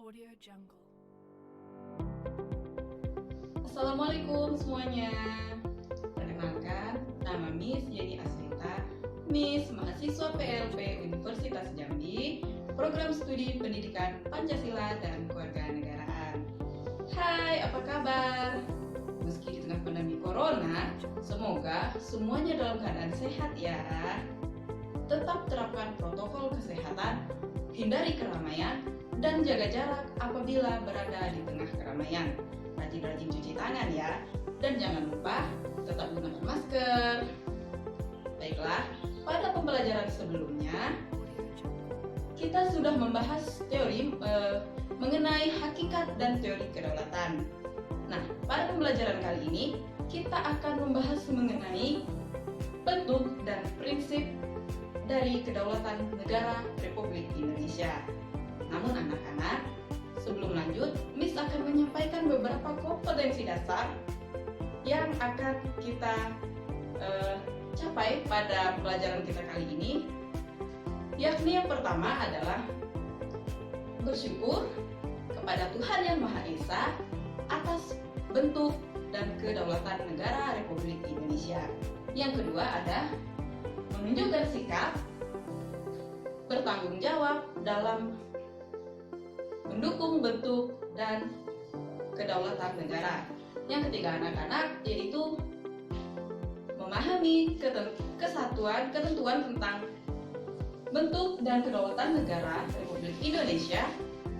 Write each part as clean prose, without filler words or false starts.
Audio Jungle. Assalamualaikum semuanya. Perkenalkan, nama Miss Yeni Asrita, Miss mahasiswa PLP Universitas Jambi, Program Studi Pendidikan Pancasila dan Kewarganegaraan. Hai, apa kabar? Meski di tengah pandemi Corona, semoga semuanya dalam keadaan sehat ya. Tetap terapkan protokol kesehatan, hindari keramaian, dan jaga jarak apabila berada di tengah keramaian. Rajin-rajin cuci tangan ya, dan jangan lupa tetap gunakan masker. Baiklah, pada pembelajaran sebelumnya kita sudah membahas teori mengenai hakikat dan teori kedaulatan. Nah, pada pembelajaran kali ini kita akan membahas mengenai bentuk dan prinsip dari kedaulatan negara Republik Indonesia. Namun anak-anak, sebelum lanjut, Miss akan menyampaikan beberapa kompetensi dasar yang akan kita capai pada pelajaran kita kali ini. Yakni yang pertama adalah bersyukur kepada Tuhan Yang Maha Esa atas bentuk dan kedaulatan negara Republik Indonesia. Yang kedua ada menunjukkan sikap bertanggung jawab dalam mendukung bentuk dan kedaulatan negara. Yang ketiga anak-anak yaitu memahami ketentuan tentang bentuk dan kedaulatan negara Republik Indonesia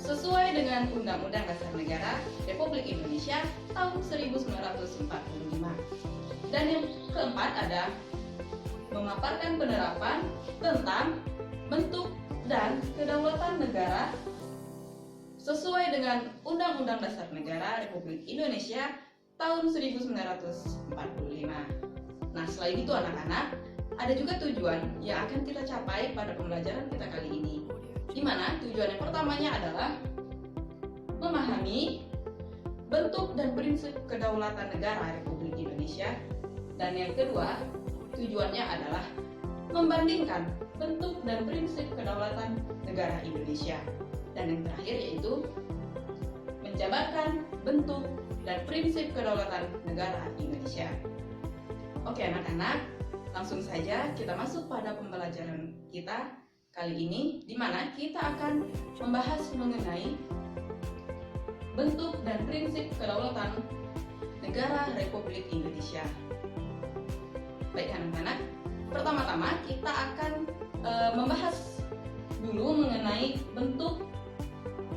sesuai dengan Undang-Undang Dasar Negara Republik Indonesia tahun 1945. Dan yang keempat ada memaparkan penerapan tentang bentuk dan kedaulatan negara sesuai dengan Undang-Undang Dasar Negara Republik Indonesia tahun 1945. Nah, selain itu anak-anak, ada juga tujuan yang akan kita capai pada pembelajaran kita kali ini. Di mana tujuan yang pertamanya adalah memahami bentuk dan prinsip kedaulatan negara Republik Indonesia. Dan yang kedua, tujuannya adalah membandingkan bentuk dan prinsip kedaulatan negara Indonesia. Dan yang terakhir yaitu menjabarkan bentuk dan prinsip kedaulatan negara Indonesia. Oke anak-anak, langsung saja kita masuk pada pembelajaran kita kali ini, di mana kita akan membahas mengenai bentuk dan prinsip kedaulatan negara Republik Indonesia. Baik anak-anak, pertama-tama kita akan membahas dulu mengenai bentuk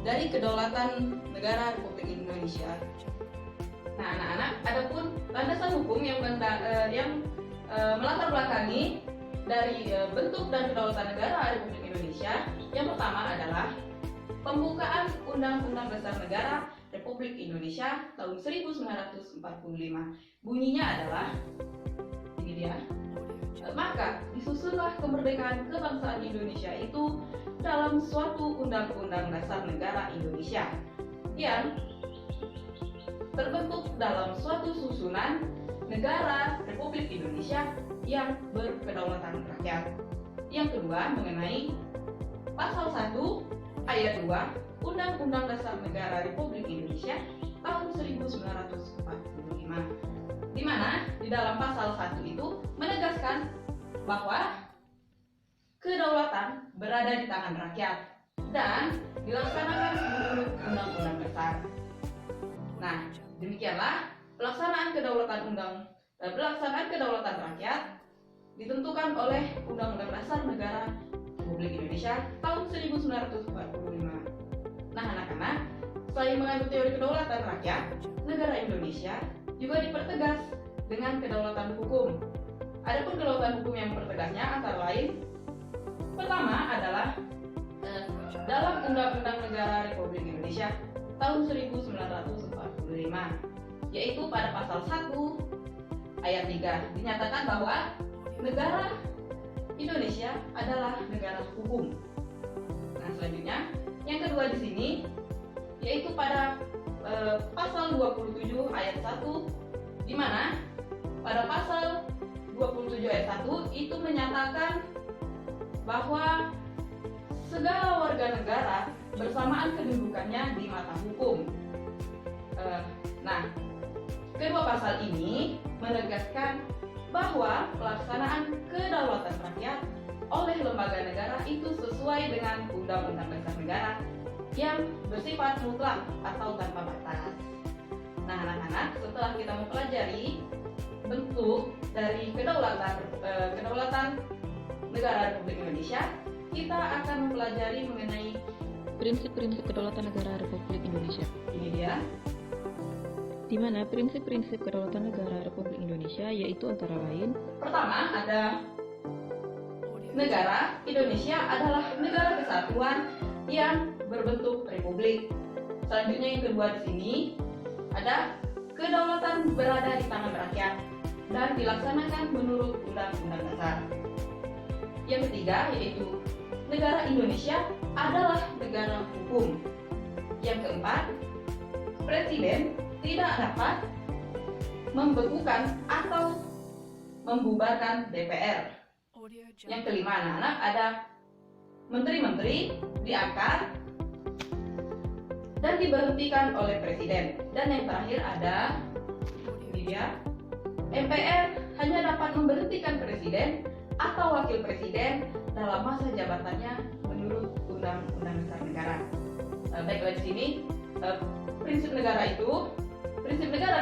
dari kedaulatan negara Republik Indonesia. Nah, anak-anak, adapun landasan hukum yang melatar belakangi dari bentuk dan kedaulatan negara Republik Indonesia, yang pertama adalah pembukaan Undang-Undang Dasar Negara Republik Indonesia tahun 1945. Bunyinya adalah ini dia. Maka disusunlah kemerdekaan kebangsaan Indonesia itu dalam suatu Undang-Undang Dasar Negara Indonesia yang terbentuk dalam suatu susunan negara Republik Indonesia yang berkedaulatan rakyat. Yang kedua mengenai pasal 1 ayat 2 Undang-Undang Dasar Negara Republik Indonesia tahun 1945, di mana di dalam pasal 1 itu menegaskan bahwa kedaulatan berada di tangan rakyat dan dilaksanakan menurut Undang-Undang Dasar. Nah, demikianlah pelaksanaan kedaulatan rakyat ditentukan oleh Undang-Undang Dasar Negara Republik Indonesia tahun 1945. Nah, anak-anak, selain mengandung teori kedaulatan rakyat, negara Indonesia juga dipertegas dengan kedaulatan hukum. Adapun kedaulatan hukum yang mempertegasnya antara lain, pertama adalah dalam Undang-Undang Negara Republik Indonesia tahun 1945, yaitu pada pasal 1 ayat 3 dinyatakan bahwa negara Indonesia adalah negara hukum. Nah, selanjutnya yang kedua di sini yaitu pada pasal 27 ayat 1, di mana pada pasal 27 ayat 1 itu menyatakan bahwa segala warga negara bersamaan kedudukannya di mata hukum. Nah, kedua pasal ini menegaskan bahwa pelaksanaan kedaulatan rakyat oleh lembaga negara itu sesuai dengan Undang-Undang Dasar Negara yang bersifat mutlak atau tanpa batas. Nah, anak-anak, setelah kita mempelajari bentuk dari kedaulatan negara Republik Indonesia, kita akan mempelajari mengenai prinsip-prinsip kedaulatan negara Republik Indonesia. Ini dia. Di mana prinsip-prinsip kedaulatan negara Republik Indonesia yaitu antara lain: Pertama, ada negara Indonesia adalah negara kesatuan yang berbentuk republik. Selanjutnya yang kedua di sini ada kedaulatan berada di tangan rakyat dan dilaksanakan menurut Undang-Undang Dasar. Yang ketiga yaitu negara Indonesia adalah negara hukum. Yang keempat, presiden tidak dapat membekukan atau membubarkan DPR. Yang kelima, anak-anak, ada menteri-menteri diangkat dan diberhentikan oleh presiden. Dan yang terakhir ada ini dia, MPR hanya dapat memberhentikan presiden atau wakil presiden dalam masa jabatannya menurut Undang-Undang Dasar Negara. Baiklah, di sini prinsip negara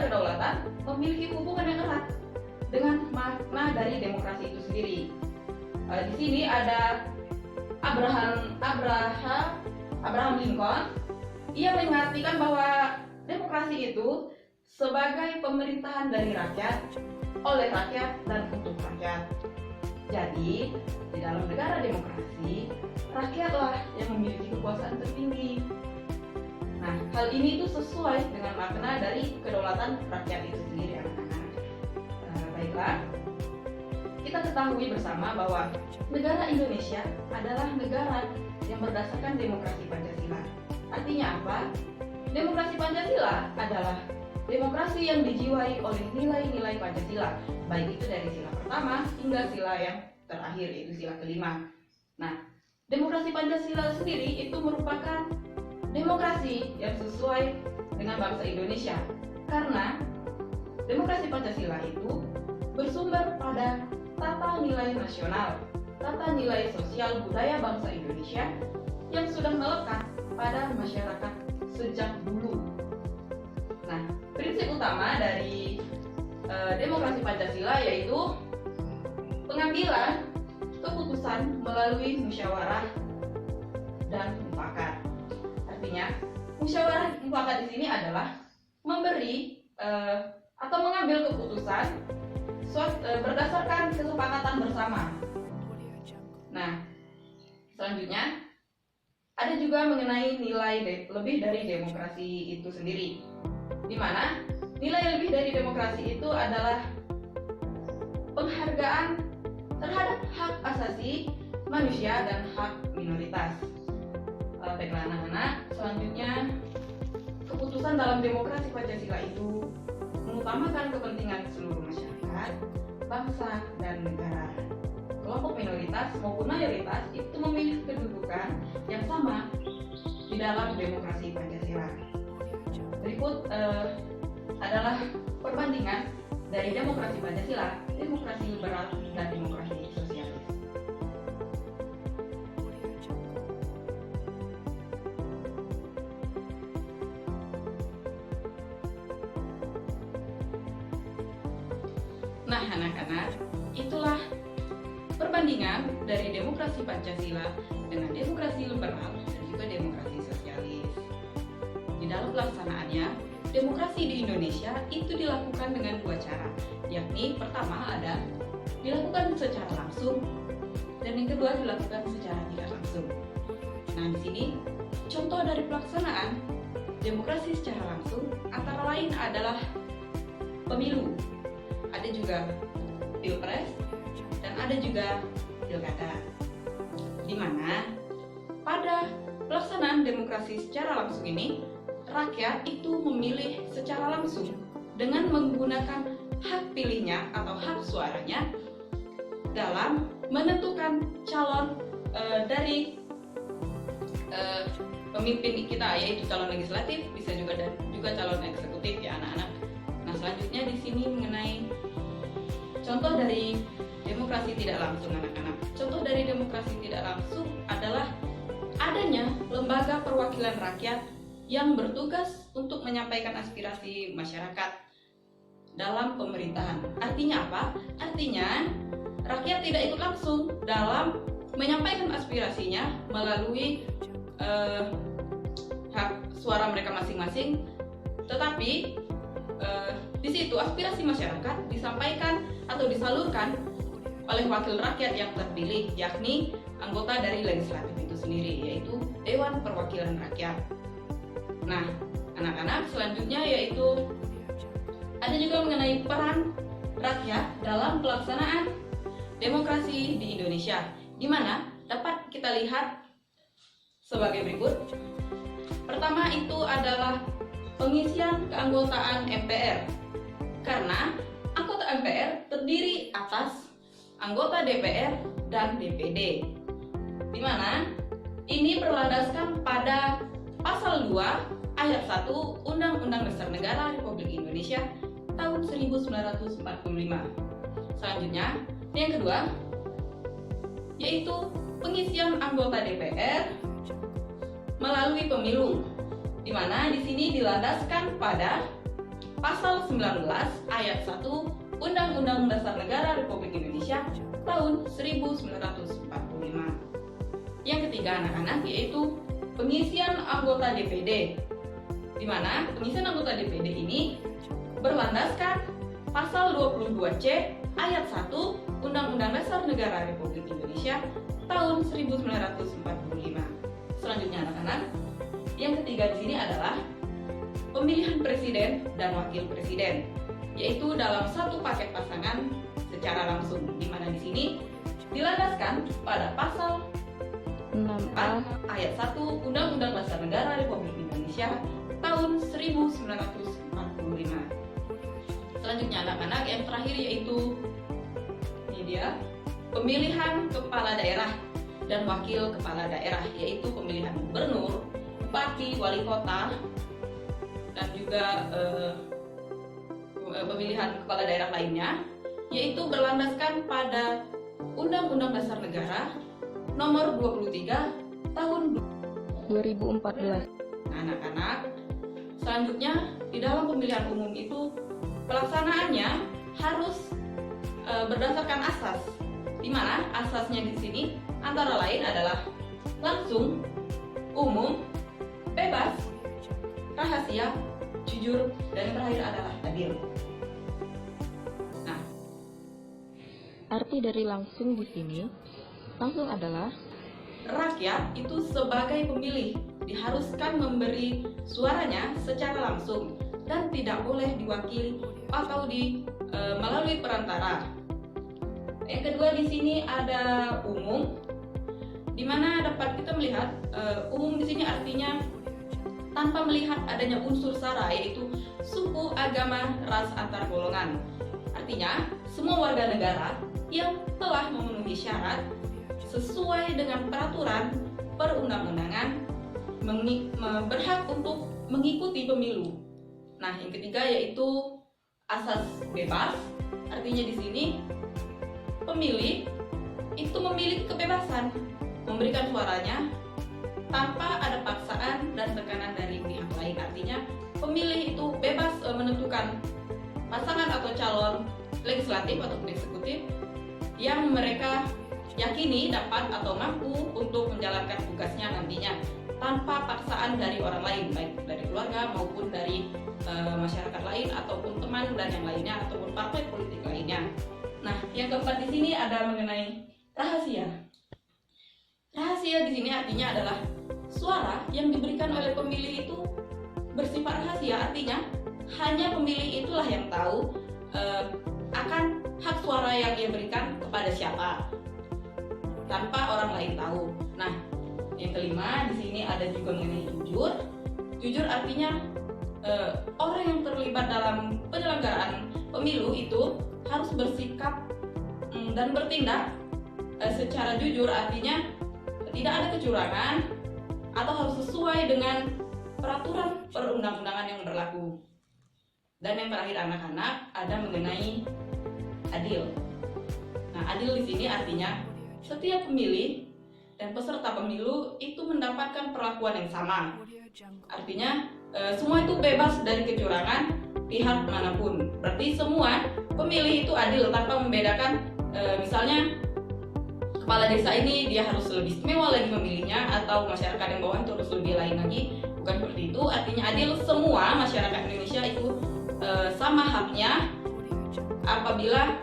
kedaulatan memiliki hubungan yang erat dengan makna dari demokrasi itu sendiri. Di sini ada Abraham Lincoln. Ia mengartikan bahwa demokrasi itu sebagai pemerintahan dari rakyat, oleh rakyat, dan untuk rakyat. Jadi, di dalam negara demokrasi, rakyatlah yang memiliki kekuasaan tertinggi. Nah, hal ini itu sesuai dengan makna dari kedaulatan rakyat itu sendiri, anak-anak. Baiklah, kita ketahui bersama bahwa negara Indonesia adalah negara yang berdasarkan demokrasi Pancasila. Artinya apa? Demokrasi Pancasila adalah demokrasi yang dijiwai oleh nilai-nilai Pancasila, baik itu dari sila pertama hingga sila yang terakhir, yaitu sila kelima. Nah, demokrasi Pancasila sendiri itu merupakan demokrasi yang sesuai dengan bangsa Indonesia, karena demokrasi Pancasila itu bersumber pada tata nilai nasional, tata nilai sosial budaya bangsa Indonesia yang sudah melekat pada masyarakat sejak dulu. Nah, prinsip utama dari demokrasi Pancasila yaitu pengambilan keputusan melalui musyawarah dan mufakat. Artinya, musyawarah mufakat di sini adalah memberi atau mengambil keputusan berdasarkan kesepakatan bersama. Nah, selanjutnya ada juga mengenai nilai lebih dari demokrasi itu sendiri, di mana nilai lebih dari demokrasi itu adalah penghargaan terhadap hak asasi manusia dan hak minoritas. Baiklah anak-anak, selanjutnya keputusan dalam demokrasi Pancasila itu mengutamakan kepentingan seluruh masyarakat, bangsa, dan negara. Kelompok minoritas maupun mayoritas itu memiliki kedudukan yang sama di dalam demokrasi Pancasila. Berikut adalah perbandingan dari demokrasi Pancasila, demokrasi liberal, dan demokrasi sosialis. Nah, anak-anak, itulah perbandingan dari demokrasi Pancasila dengan demokrasi liberal dan juga demokrasi sosialis. Di dalam pelaksanaannya, demokrasi di Indonesia itu dilakukan dengan dua cara, yakni pertama ada dilakukan secara langsung dan yang kedua dilakukan secara tidak langsung. Nah, di sini contoh dari pelaksanaan demokrasi secara langsung antara lain adalah pemilu, ada juga pilpres, dan ada juga pilkada, di mana pada pelaksanaan demokrasi secara langsung ini rakyat itu memilih secara langsung dengan menggunakan hak pilihnya atau hak suaranya dalam menentukan calon dari pemimpin kita, yaitu calon legislatif, bisa juga calon eksekutif ya anak-anak. Nah, selanjutnya di sini mengenai contoh dari demokrasi tidak langsung anak-anak. Contoh dari demokrasi tidak langsung adalah adanya lembaga perwakilan rakyat yang bertugas untuk menyampaikan aspirasi masyarakat dalam pemerintahan. Artinya apa? Artinya rakyat tidak ikut langsung dalam menyampaikan aspirasinya melalui hak suara mereka masing-masing, tetapi di situ aspirasi masyarakat disampaikan atau disalurkan oleh wakil rakyat yang terpilih, yakni anggota dari legislatif itu sendiri, yaitu Dewan Perwakilan Rakyat. Nah, anak-anak, selanjutnya yaitu ada juga mengenai peran rakyat dalam pelaksanaan demokrasi di Indonesia, di mana dapat kita lihat sebagai berikut. Pertama itu adalah pengisian keanggotaan MPR, karena anggota MPR terdiri atas anggota DPR dan DPD, di mana ini berlandaskan pada pasal 2 ayat 1 Undang-Undang Dasar Negara Republik Indonesia tahun 1945. Selanjutnya, yang kedua yaitu pengisian anggota DPR melalui pemilu, di mana di sini dilandaskan pada pasal 19 ayat 1 Undang-Undang Dasar Negara Republik Indonesia tahun 1945. Yang ketiga anak-anak yaitu pengisian anggota DPD, di mana pengisian anggota DPD ini berlandaskan pasal 22C ayat 1 Undang-Undang Dasar Negara Republik Indonesia tahun 1945. Selanjutnya anak-anak, yang ketiga di sini adalah pemilihan presiden dan wakil presiden, yaitu dalam satu paket pasangan secara langsung, di mana di sini dilandaskan pada pasal 6A ayat 1 Undang-Undang Dasar Negara Republik Indonesia tahun 1945. Selanjutnya anak-anak, yang terakhir yaitu ini dia pemilihan kepala daerah dan wakil kepala daerah, yaitu pemilihan gubernur, bupati, wali kota, dan juga pemilihan kepala daerah lainnya, yaitu berlandaskan pada Undang-Undang Dasar Negara nomor 23 tahun 2014. Anak-anak, selanjutnya di dalam pemilihan umum itu pelaksanaannya harus berdasarkan asas, di mana asasnya di sini antara lain adalah langsung, umum, bebas, rahasia, jujur, dan yang terakhir adalah adil. Nah, Arti dari langsung di sini, langsung adalah rakyat itu sebagai pemilih diharuskan memberi suaranya secara langsung dan tidak boleh diwakili atau melalui perantara. Yang kedua di sini ada umum, di mana dapat kita melihat umum di sini artinya tanpa melihat adanya unsur sara, yaitu suku, agama, ras, antar golongan. Artinya semua warga negara yang telah memenuhi syarat sesuai dengan peraturan perundang-undangan berhak untuk mengikuti pemilu. Nah, yang ketiga yaitu asas bebas. Artinya di sini pemilih itu memiliki kebebasan memberikan suaranya tanpa ada paksaan dan tekanan dari pihak lain. Artinya pemilih itu bebas menentukan pasangan atau calon legislatif atau eksekutif yang mereka yakini dapat atau mampu untuk menjalankan tugasnya nantinya tanpa paksaan dari orang lain, baik dari keluarga maupun dari masyarakat lain ataupun teman dan yang lainnya ataupun partai politik lainnya. Nah, yang keempat di sini ada mengenai rahasia. Rahasia di sini artinya adalah suara yang diberikan oleh pemilih itu bersifat rahasia, artinya hanya pemilih itulah yang tahu akan hak suara yang ia berikan kepada siapa, tanpa orang lain tahu. Nah, yang kelima di sini ada juga mengenai jujur. Jujur artinya orang yang terlibat dalam penyelenggaraan pemilu itu harus bersikap dan bertindak secara jujur, artinya tidak ada kecurangan, atau harus sesuai dengan peraturan perundang-undangan yang berlaku. Dan yang terakhir anak-anak, ada mengenai adil. Nah, adil di sini artinya setiap pemilih dan peserta pemilu itu mendapatkan perlakuan yang sama. Artinya semua itu bebas dari kecurangan pihak manapun. Berarti semua pemilih itu adil tanpa membedakan misalnya kepala desa ini dia harus lebih istimewa lagi memilihnya, atau masyarakat yang bawah itu harus lebih lain lagi. Bukan seperti itu. Artinya adil, semua masyarakat Indonesia itu sama haknya apabila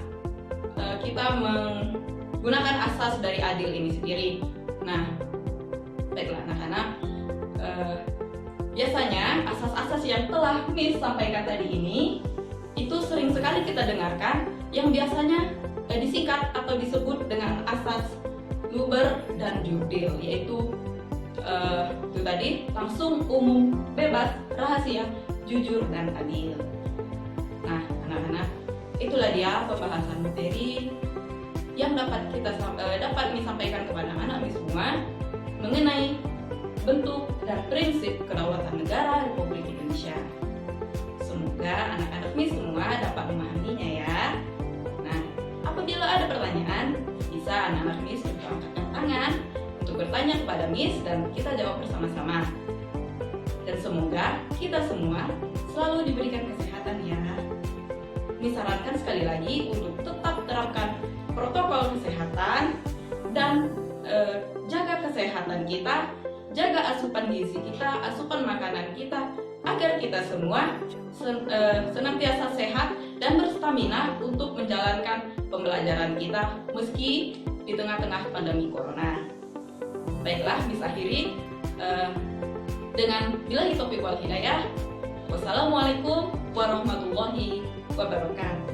kita menggunakan asas dari adil ini sendiri. Nah, baiklah anak-anak, biasanya asas-asas yang telah Miss sampaikan tadi ini itu sering sekali kita dengarkan, yang biasanya disingkat atau disebut dengan asas Luber dan Jurdil, yaitu itu tadi, langsung, umum, bebas, rahasia, jujur, dan adil. Nah, anak-anak, itulah dia pembahasan materi yang dapat disampaikan kepada anak-anak semua mengenai bentuk dan prinsip kedaulatan negara Republik Indonesia. Semoga anak-anak Miss semua dapat memahaminya ya. Nah, apabila ada pertanyaan, bisa anak-anak Miss angkat tangan untuk bertanya kepada Miss dan kita jawab bersama-sama. Dan semoga kita semua selalu diberikan kesehatan ya. Miss sarankan sekali lagi untuk tetap terapkan protokol kesehatan dan jaga kesehatan kita, jaga asupan gizi kita, asupan makanan kita, agar kita semua senantiasa sehat dan berstamina untuk menjalankan pembelajaran kita meski di tengah-tengah pandemi corona. Baiklah, Miss akhiri dengan billahi taufiq wal hidayah. Wassalamualaikum warahmatullahi wabarakatuh.